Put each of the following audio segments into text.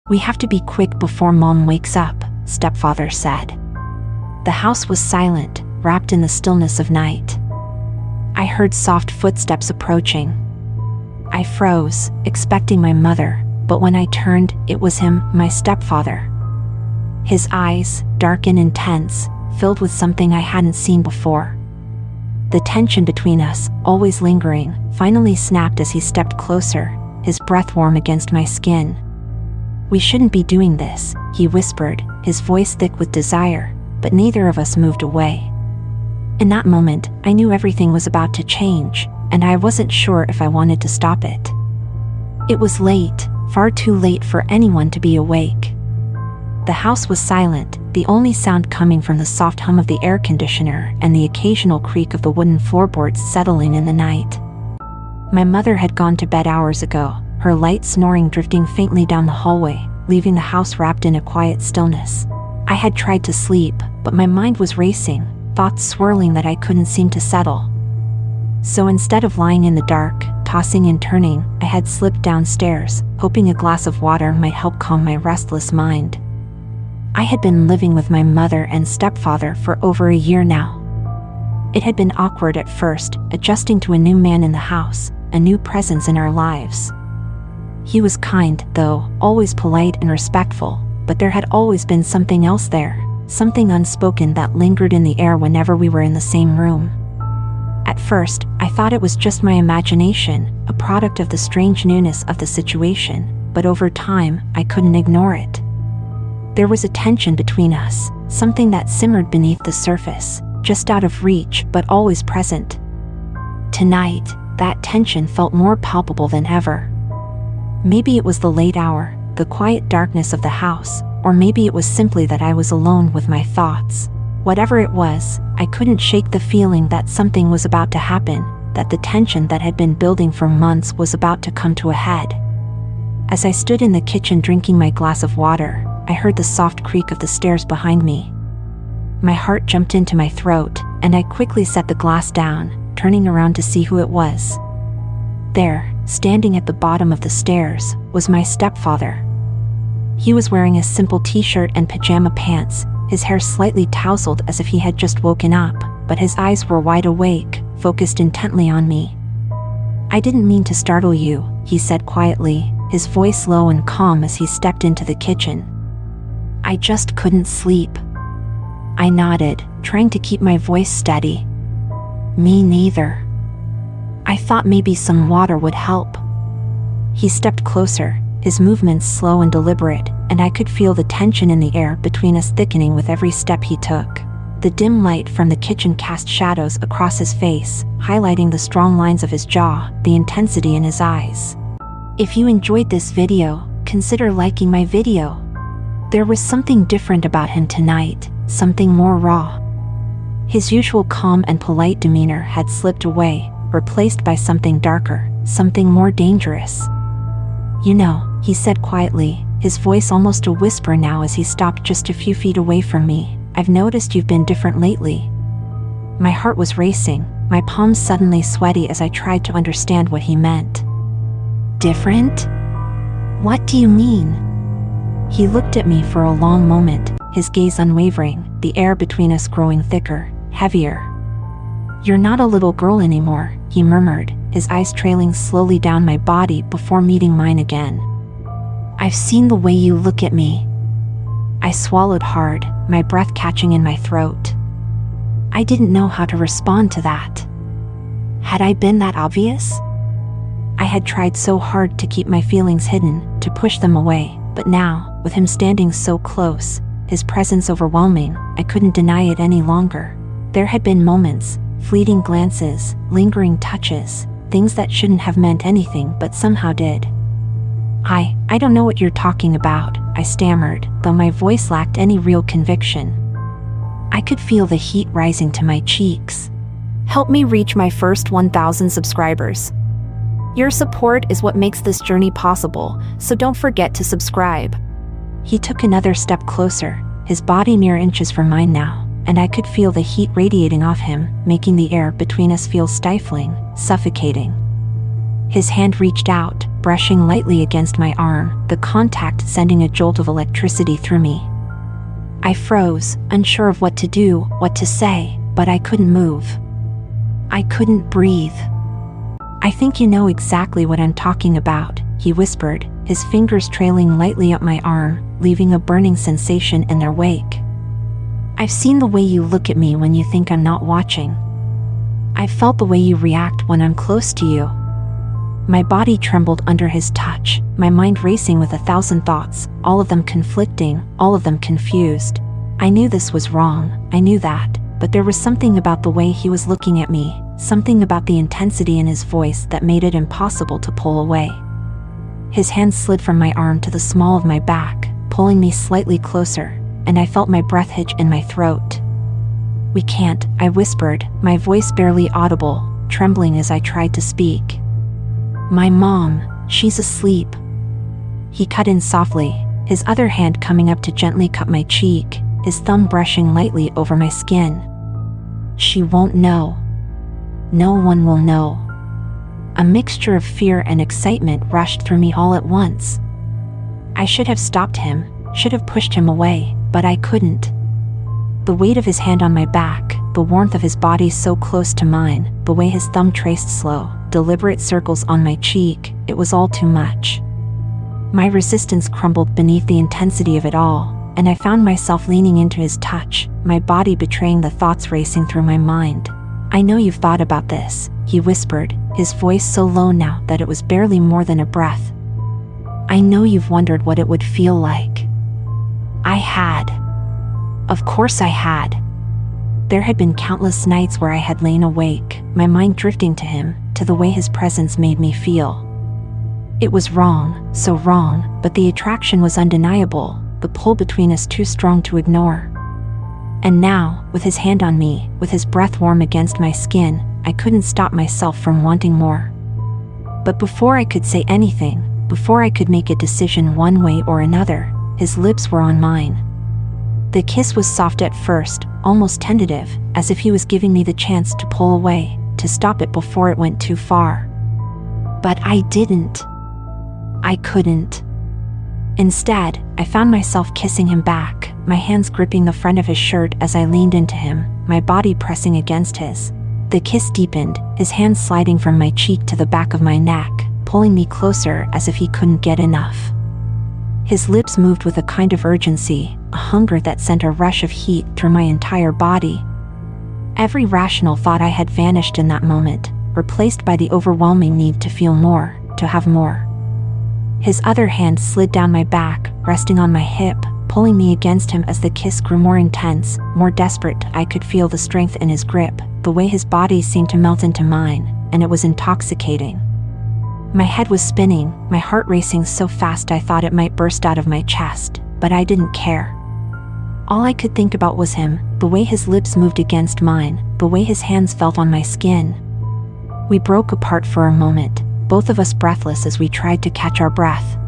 "We have to be quick before Mom wakes up," stepfather said. The house was silent, wrapped in the stillness of night. I heard soft footsteps approaching. I froze, expecting my mother, but when I turned, it was him, my stepfather. His eyes, dark and intense, filled with something I hadn't seen before. The tension between us, always lingering, finally snapped as he stepped closer, his breath warm against my skin. "We shouldn't be doing this," he whispered, his voice thick with desire, but neither of us moved away. In that moment, I knew everything was about to change, and I wasn't sure if I wanted to stop it. It was late, far too late for anyone to be awake. The house was silent, the only sound coming from the soft hum of the air conditioner and the occasional creak of the wooden floorboards settling in the night. My mother had gone to bed hours ago, her light snoring drifting faintly down the hallway, leaving the house wrapped in a quiet stillness. I had tried to sleep, but my mind was racing, thoughts swirling that I couldn't seem to settle. So instead of lying in the dark, tossing and turning, I had slipped downstairs, hoping a glass of water might help calm my restless mind. I had been living with my mother and stepfather for over a year now. It had been awkward at first, adjusting to a new man in the house, a new presence in our lives. He was kind, though, always polite and respectful, but there had always been something else there, something unspoken that lingered in the air whenever we were in the same room. At first, I thought it was just my imagination, a product of the strange newness of the situation, but over time, I couldn't ignore it. There was a tension between us, something that simmered beneath the surface, just out of reach but always present. Tonight, that tension felt more palpable than ever. Maybe it was the late hour, the quiet darkness of the house, or maybe it was simply that I was alone with my thoughts. Whatever it was, I couldn't shake the feeling that something was about to happen, that the tension that had been building for months was about to come to a head. As I stood in the kitchen drinking my glass of water, I heard the soft creak of the stairs behind me. My heart jumped into my throat, and I quickly set the glass down, turning around to see who it was. There, standing at the bottom of the stairs, was my stepfather. He was wearing a simple t-shirt and pajama pants, his hair slightly tousled as if he had just woken up, but his eyes were wide awake, focused intently on me. "I didn't mean to startle you," he said quietly, his voice low and calm as he stepped into the kitchen. "I just couldn't sleep." I nodded, trying to keep my voice steady. "Me neither. I thought maybe some water would help." He stepped closer, his movements slow and deliberate, and I could feel the tension in the air between us thickening with every step he took. The dim light from the kitchen cast shadows across his face, highlighting the strong lines of his jaw, the intensity in his eyes. If you enjoyed this video, consider liking my video. There was something different about him tonight, something more raw. His usual calm and polite demeanor had slipped away, replaced by something darker, something more dangerous. "You know," he said quietly, his voice almost a whisper now as he stopped just a few feet away from me, "I've noticed you've been different lately." My heart was racing, my palms suddenly sweaty as I tried to understand what he meant. "Different? What do you mean?" He looked at me for a long moment, his gaze unwavering, the air between us growing thicker, heavier. "You're not a little girl anymore," he murmured, his eyes trailing slowly down my body before meeting mine again. "I've seen the way you look at me." I swallowed hard, my breath catching in my throat. I didn't know how to respond to that. Had I been that obvious? I had tried so hard to keep my feelings hidden, to push them away, but now, with him standing so close, his presence overwhelming, I couldn't deny it any longer. There had been moments, fleeting glances, lingering touches, things that shouldn't have meant anything but somehow did. I don't know what you're talking about," I stammered, though my voice lacked any real conviction. I could feel the heat rising to my cheeks. Help me reach my first 1,000 subscribers. Your support is what makes this journey possible, so don't forget to subscribe. He took another step closer, his body mere inches from mine now, and I could feel the heat radiating off him, making the air between us feel stifling, suffocating. His hand reached out, brushing lightly against my arm, the contact sending a jolt of electricity through me. I froze, unsure of what to do, what to say, but I couldn't move. I couldn't breathe. "I think you know exactly what I'm talking about," he whispered, his fingers trailing lightly up my arm, leaving a burning sensation in their wake. "I've seen the way you look at me when you think I'm not watching. I've felt the way you react when I'm close to you." My body trembled under his touch, my mind racing with 1,000 thoughts, all of them conflicting, all of them confused. I knew this was wrong, I knew that, but there was something about the way he was looking at me, something about the intensity in his voice that made it impossible to pull away. His hand slid from my arm to the small of my back, pulling me slightly closer, and I felt my breath hitch in my throat. "We can't," I whispered, my voice barely audible, trembling as I tried to speak. "My mom, she's asleep." He cut in softly, his other hand coming up to gently cut my cheek, his thumb brushing lightly over my skin. "She won't know. No one will know." A mixture of fear and excitement rushed through me all at once. I should have stopped him, should have pushed him away, but I couldn't. The weight of his hand on my back, the warmth of his body so close to mine, the way his thumb traced slow, deliberate circles on my cheek, it was all too much. My resistance crumbled beneath the intensity of it all, and I found myself leaning into his touch, my body betraying the thoughts racing through my mind. "I know you've thought about this," he whispered, his voice so low now that it was barely more than a breath. "I know you've wondered what it would feel like." I had. Of course I had. There had been countless nights where I had lain awake, my mind drifting to him, to the way his presence made me feel. It was wrong, so wrong, but the attraction was undeniable, the pull between us too strong to ignore. And now, with his hand on me, with his breath warm against my skin, I couldn't stop myself from wanting more. But before I could say anything, before I could make a decision one way or another, his lips were on mine. The kiss was soft at first, almost tentative, as if he was giving me the chance to pull away, to stop it before it went too far. But I didn't. I couldn't. Instead, I found myself kissing him back, my hands gripping the front of his shirt as I leaned into him, my body pressing against his. The kiss deepened, his hands sliding from my cheek to the back of my neck, pulling me closer as if he couldn't get enough. His lips moved with a kind of urgency, a hunger that sent a rush of heat through my entire body. Every rational thought I had vanished in that moment, replaced by the overwhelming need to feel more, to have more. His other hand slid down my back, resting on my hip, pulling me against him as the kiss grew more intense, more desperate. I could feel the strength in his grip, the way his body seemed to melt into mine, and it was intoxicating. My head was spinning, my heart racing so fast I thought it might burst out of my chest, but I didn't care. All I could think about was him, the way his lips moved against mine, the way his hands felt on my skin. We broke apart for a moment, both of us breathless as we tried to catch our breath.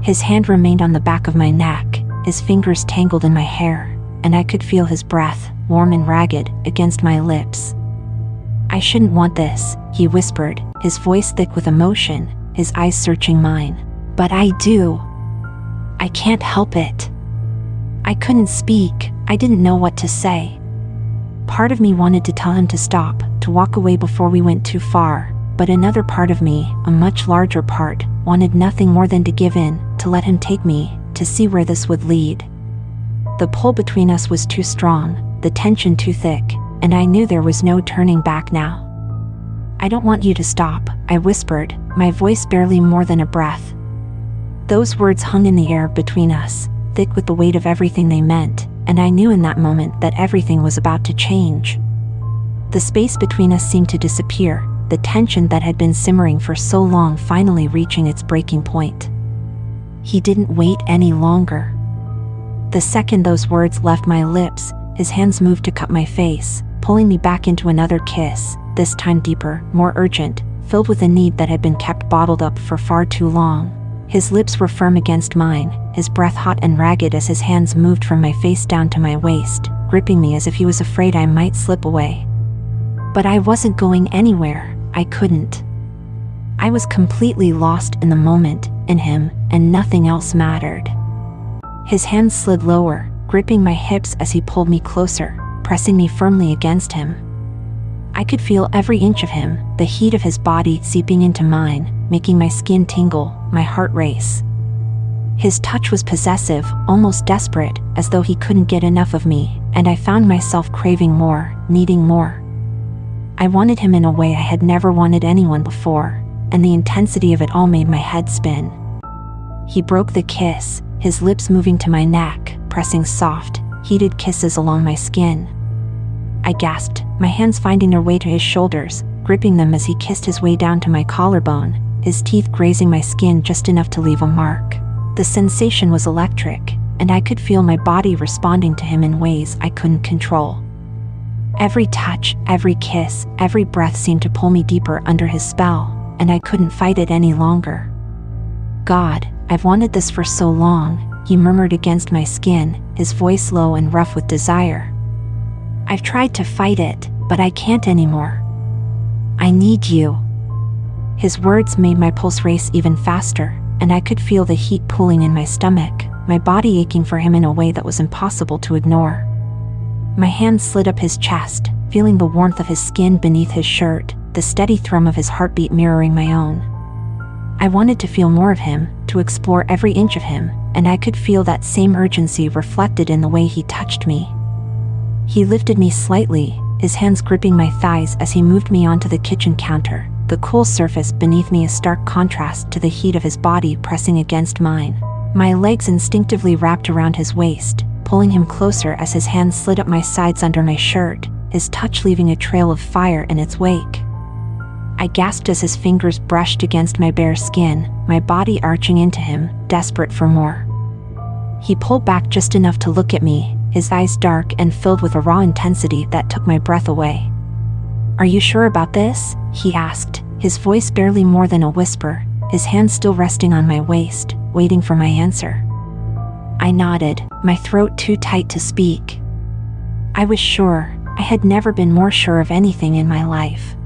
His hand remained on the back of my neck, his fingers tangled in my hair, and I could feel his breath, warm and ragged, against my lips. "I shouldn't want this," he whispered, his voice thick with emotion, his eyes searching mine. "But I do. I can't help it." I couldn't speak, I didn't know what to say. Part of me wanted to tell him to stop, to walk away before we went too far, but another part of me, a much larger part, wanted nothing more than to give in, to let him take me, to see where this would lead. The pull between us was too strong, the tension too thick, and I knew there was no turning back now. "I don't want you to stop," I whispered, my voice barely more than a breath. Those words hung in the air between us, thick with the weight of everything they meant, and I knew in that moment that everything was about to change. The space between us seemed to disappear, the tension that had been simmering for so long finally reaching its breaking point. He didn't wait any longer. The second those words left my lips, his hands moved to cut my face, pulling me back into another kiss, this time deeper, more urgent, filled with a need that had been kept bottled up for far too long. His lips were firm against mine, his breath hot and ragged as his hands moved from my face down to my waist, gripping me as if he was afraid I might slip away. But I wasn't going anywhere, I couldn't. I was completely lost in the moment, in him, and nothing else mattered. His hands slid lower, gripping my hips as he pulled me closer, pressing me firmly against him. I could feel every inch of him, the heat of his body seeping into mine, making my skin tingle, my heart race. His touch was possessive, almost desperate, as though he couldn't get enough of me, and I found myself craving more, needing more. I wanted him in a way I had never wanted anyone before, and the intensity of it all made my head spin. He broke the kiss, his lips moving to my neck, pressing soft, heated kisses along my skin. I gasped, my hands finding their way to his shoulders, gripping them as he kissed his way down to my collarbone, his teeth grazing my skin just enough to leave a mark. The sensation was electric, and I could feel my body responding to him in ways I couldn't control. Every touch, every kiss, every breath seemed to pull me deeper under his spell, and I couldn't fight it any longer. "God, I've wanted this for so long," he murmured against my skin, his voice low and rough with desire. "I've tried to fight it, but I can't anymore. I need you." His words made my pulse race even faster, and I could feel the heat pooling in my stomach, my body aching for him in a way that was impossible to ignore. My hand slid up his chest, feeling the warmth of his skin beneath his shirt, the steady thrum of his heartbeat mirroring my own. I wanted to feel more of him, to explore every inch of him, and I could feel that same urgency reflected in the way he touched me. He lifted me slightly, his hands gripping my thighs as he moved me onto the kitchen counter, the cool surface beneath me a stark contrast to the heat of his body pressing against mine. My legs instinctively wrapped around his waist, pulling him closer as his hands slid up my sides under my shirt, his touch leaving a trail of fire in its wake. I gasped as his fingers brushed against my bare skin, my body arching into him, desperate for more. He pulled back just enough to look at me, his eyes dark and filled with a raw intensity that took my breath away. "Are you sure about this?" he asked, his voice barely more than a whisper, his hand still resting on my waist, waiting for my answer. I nodded, my throat too tight to speak. I was sure. I had never been more sure of anything in my life.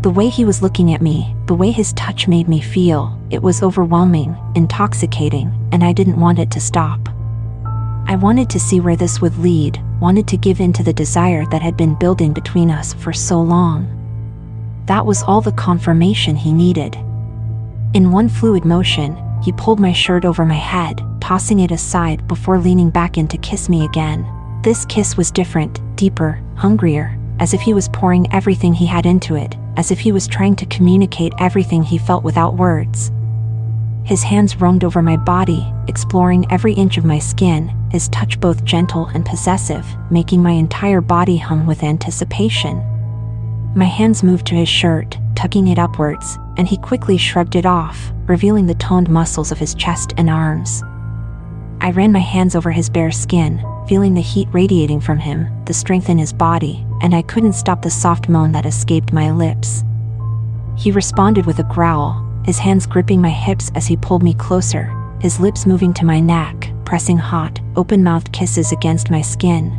The way he was looking at me, the way his touch made me feel, it was overwhelming, intoxicating, and I didn't want it to stop. I wanted to see where this would lead, wanted to give in to the desire that had been building between us for so long. That was all the confirmation he needed. In one fluid motion, he pulled my shirt over my head, tossing it aside before leaning back in to kiss me again. This kiss was different, deeper, hungrier, as if he was pouring everything he had into it, as if he was trying to communicate everything he felt without words. His hands roamed over my body, exploring every inch of my skin, his touch both gentle and possessive, making my entire body hum with anticipation. My hands moved to his shirt, tugging it upwards, and he quickly shrugged it off, revealing the toned muscles of his chest and arms. I ran my hands over his bare skin, feeling the heat radiating from him, the strength in his body, and I couldn't stop the soft moan that escaped my lips. He responded with a growl, his hands gripping my hips as he pulled me closer, his lips moving to my neck, pressing hot, open-mouthed kisses against my skin.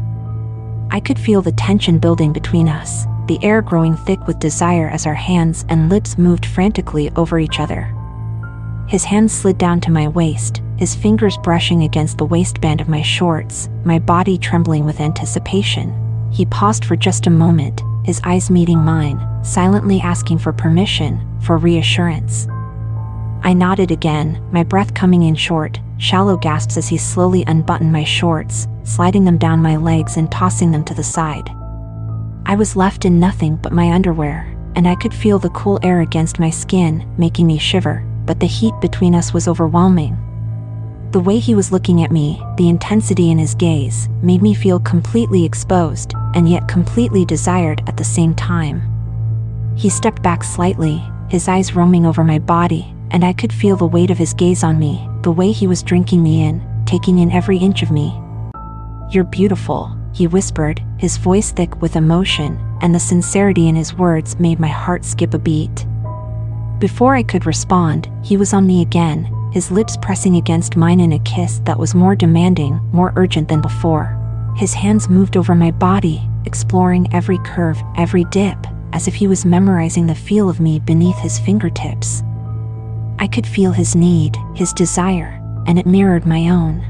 I could feel the tension building between us, the air growing thick with desire as our hands and lips moved frantically over each other. His hands slid down to my waist, his fingers brushing against the waistband of my shorts, my body trembling with anticipation. He paused for just a moment, his eyes meeting mine, silently asking for permission, for reassurance. I nodded again, my breath coming in short, shallow gasps as he slowly unbuttoned my shorts, sliding them down my legs and tossing them to the side. I was left in nothing but my underwear, and I could feel the cool air against my skin, making me shiver, but the heat between us was overwhelming. The way he was looking at me, the intensity in his gaze, made me feel completely exposed, and yet completely desired at the same time. He stepped back slightly, his eyes roaming over my body, and I could feel the weight of his gaze on me, the way he was drinking me in, taking in every inch of me. "You're beautiful," he whispered, his voice thick with emotion, and the sincerity in his words made my heart skip a beat. Before I could respond, he was on me again, his lips pressing against mine in a kiss that was more demanding, more urgent than before. His hands moved over my body, exploring every curve, every dip, as if he was memorizing the feel of me beneath his fingertips. I could feel his need, his desire, and it mirrored my own.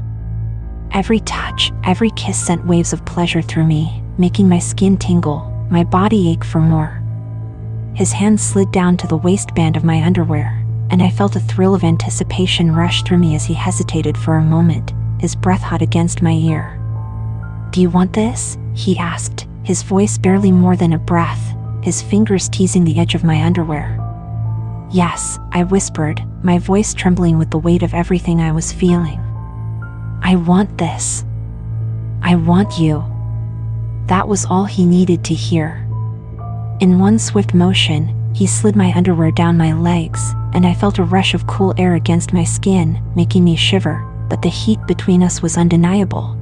Every touch, every kiss sent waves of pleasure through me, making my skin tingle, my body ache for more. His hand slid down to the waistband of my underwear, and I felt a thrill of anticipation rush through me as he hesitated for a moment, his breath hot against my ear. "Do you want this?" he asked, his voice barely more than a breath, his fingers teasing the edge of my underwear. "Yes," I whispered, my voice trembling with the weight of everything I was feeling. "I want this. I want you." That was all he needed to hear. In one swift motion, he slid my underwear down my legs, and I felt a rush of cool air against my skin, making me shiver, but the heat between us was undeniable.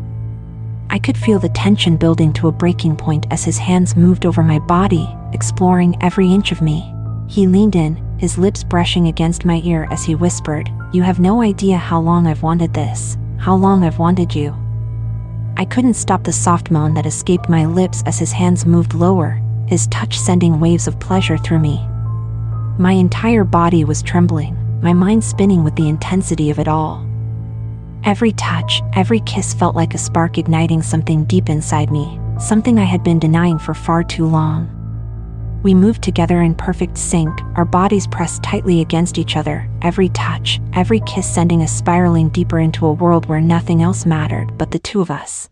I could feel the tension building to a breaking point as his hands moved over my body, exploring every inch of me. He leaned in, his lips brushing against my ear as he whispered, "You have no idea how long I've wanted this, how long I've wanted you." I couldn't stop the soft moan that escaped my lips as his hands moved lower, his touch sending waves of pleasure through me. My entire body was trembling, my mind spinning with the intensity of it all. Every touch, every kiss felt like a spark igniting something deep inside me, something I had been denying for far too long. We moved together in perfect sync, our bodies pressed tightly against each other, every touch, every kiss sending us spiraling deeper into a world where nothing else mattered but the two of us.